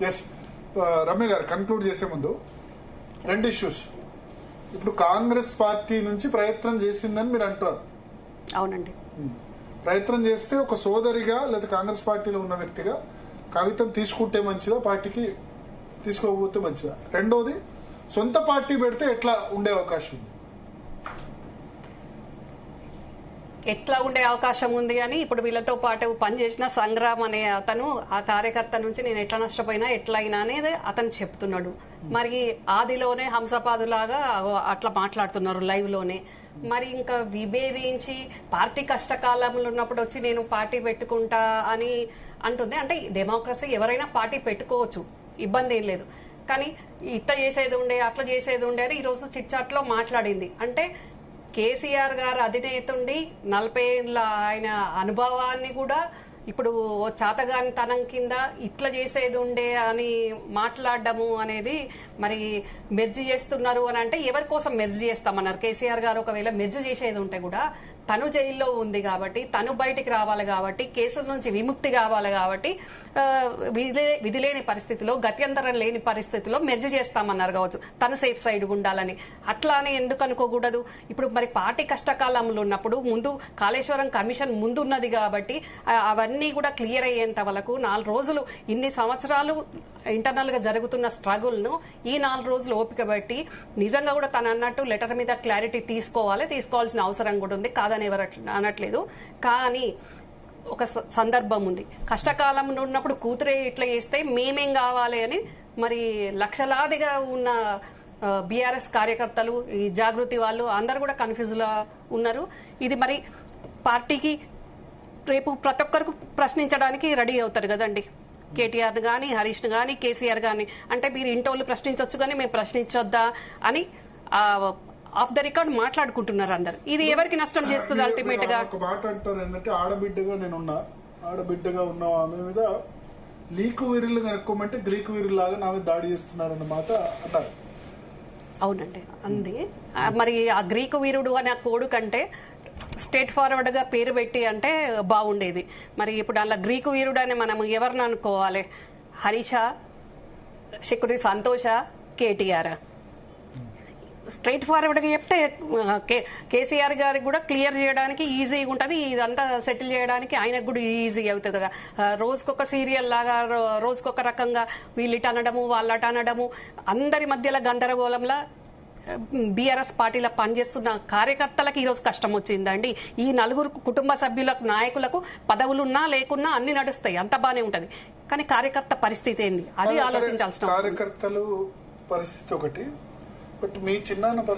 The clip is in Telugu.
ఎస్ రమ్య గారు కన్క్లూడ్ చేసే ముందు 2 ఇష్యూస్. ఇప్పుడు కాంగ్రెస్ పార్టీ నుంచి ప్రయత్నం చేసిందని మీరు అంటారు. అవునండి. ప్రయత్నం చేస్తే ఒక సోదరిగా లేదా కాంగ్రెస్ పార్టీలో ఉన్న వ్యక్తిగా కవితను తీసుకుంటే మంచిదా, పార్టీకి తీసుకోకపోతే మంచిదా? రెండోది, సొంత పార్టీ పెడితే ఎట్లా ఉండే అవకాశం ఉంది? ఎట్లా ఉండే అవకాశం ఉంది అని ఇప్పుడు వీళ్ళతో పాటు పనిచేసిన సంగ్రామ్ అనే అతను ఆ కార్యకర్త నుంచి నేను ఎట్లా నష్టపోయినా ఎట్లా అయినా అనేది అతను చెప్తున్నాడు. మరి ఆదిలోనే హంసపాదులాగా అట్లా మాట్లాడుతున్నారు లైవ్ లోనే. మరి ఇంకా విభేదించి పార్టీ కష్టకాలంలో ఉన్నప్పుడు వచ్చి నేను పార్టీ పెట్టుకుంటా అని అంటుంది. అంటే డెమోక్రసీ, ఎవరైనా పార్టీ పెట్టుకోవచ్చు, ఇబ్బంది ఏం లేదు. కానీ ఇట్లా చేసేది ఉండే అట్లా చేసేది ఉండే అని ఈరోజు చిట్చాట్ లో మాట్లాడింది. అంటే కేసీఆర్ గారు అధినేతుండి 40 ఏళ్ళ ఆయన అనుభవాన్ని కూడా ఇప్పుడు చాతగానితనం కింద ఇట్లా చేసేది ఉండే అని మాట్లాడడము అనేది మరి మెర్జీ చేస్తున్నారు అని అంటే ఎవరి కోసం మెర్జీ చేస్తామన్నారు? కేసీఆర్ గారు ఒకవేళ మెర్జీ చేసేది ఉంటే కూడా తను జైల్లో ఉంది కాబట్టి, తను బయటికి రావాలి కాబట్టి, కేసుల నుంచి విముక్తి కావాలి కాబట్టి విధి లేని పరిస్థితిలో, గత్యంతరం లేని పరిస్థితిలో మెర్జీ చేస్తామన్నారు కావచ్చు, తను సేఫ్ సైడ్ ఉండాలని. అట్లానే ఎందుకు అనుకోకూడదు? ఇప్పుడు మరి పార్టీ కష్టకాలంలో ఉన్నప్పుడు ముందు కాళేశ్వరం కమిషన్ ముందున్నది కాబట్టి అవన్నీ కూడా క్లియర్ అయ్యేంత వరకు 4 రోజులు, ఇన్ని సంవత్సరాలు ఇంటర్నల్ గా జరుగుతున్న స్ట్రగుల్ ను ఈ 4 రోజులు ఓపిక బట్టి నిజంగా కూడా తను అన్నట్టు లెటర్ మీద క్లారిటీ తీసుకోవాల్సిన అవసరం కూడా ఉంది, కాదని ఎవరు అనట్లేదు. కానీ ఒక సందర్భం ఉంది, కష్టకాలంలో ఉన్నప్పుడు కూతురే ఇట్లా చేస్తే మేమేం కావాలి అని మరి లక్షలాదిగా ఉన్న బీఆర్ఎస్ కార్యకర్తలు, ఈ జాగృతి వాళ్ళు అందరూ కూడా కన్ఫ్యూజ్ లో ఉన్నారు. ఇది మరి పార్టీకి రేపు ప్రతి ఒక్కరికి ప్రశ్నించడానికి రెడీ అవుతారు కదండి. కేటీఆర్ గాని, హరీష్ గాని, కేసీఆర్ గాని. అంటే మీరు ఇంటోళ్ళు ప్రశ్నించవచ్చు కానీ మేము ప్రశ్నించొద్దా అని ఆఫ్ ద రికార్డ్ మాట్లాడుకుంటున్నారు అందరు. ఇది ఎవరికి నష్టం చేస్తుంది? అల్టిమేట్ గా ఒక మాట అంటారు ఏంటంటే, ఆడబిడ్డగా ఉన్న ఆమె మీద లీకు వీరులు కనుక్కోమంటే గ్రీకు వీరులాగా నా మీద దాడి చేస్తున్నారన్న మాట అంటారు. అవునండి, అంది. మరి ఆ గ్రీకు వీరుడు అనే కోడు కంటే స్ట్రేట్ ఫార్వర్డ్ గా పేరు పెట్టి అంటే బాగుండేది. మరి ఇప్పుడు అలా గ్రీకు వీరుడు అని మనం ఎవరిని అనుకోవాలి? హరీష, శకుని సంతోష, కేటీఆర్? స్ట్రైట్ ఫార్వర్డ్ గా చెప్తే కేసీఆర్ గారికి కూడా క్లియర్ చేయడానికి ఈజీగా ఉంటుంది, ఇదంతా సెటిల్ చేయడానికి ఆయనకు కూడా ఈజీ అవుతుంది కదా. రోజుకొక సీరియల్ లాగా, రోజుకొక రకంగా వీళ్ళిట అనడము వాళ్ళట అనడము, అందరి మధ్యలో గందరగోళంలా బీఆర్ఎస్ పార్టీలో పనిచేస్తున్న కార్యకర్తలకు ఈరోజు కష్టం వచ్చిందండి. ఈ 4 కుటుంబ సభ్యులకు, నాయకులకు పదవులున్నా లేకున్నా అన్ని నడుస్తాయి, అంత బానే ఉంటది. కానీ కార్యకర్త పరిస్థితి ఏంది అది ఆలోచించాల్సిన కార్యకర్తలు పరిస్థితి ఒకటి. బట్ మీ చిన్న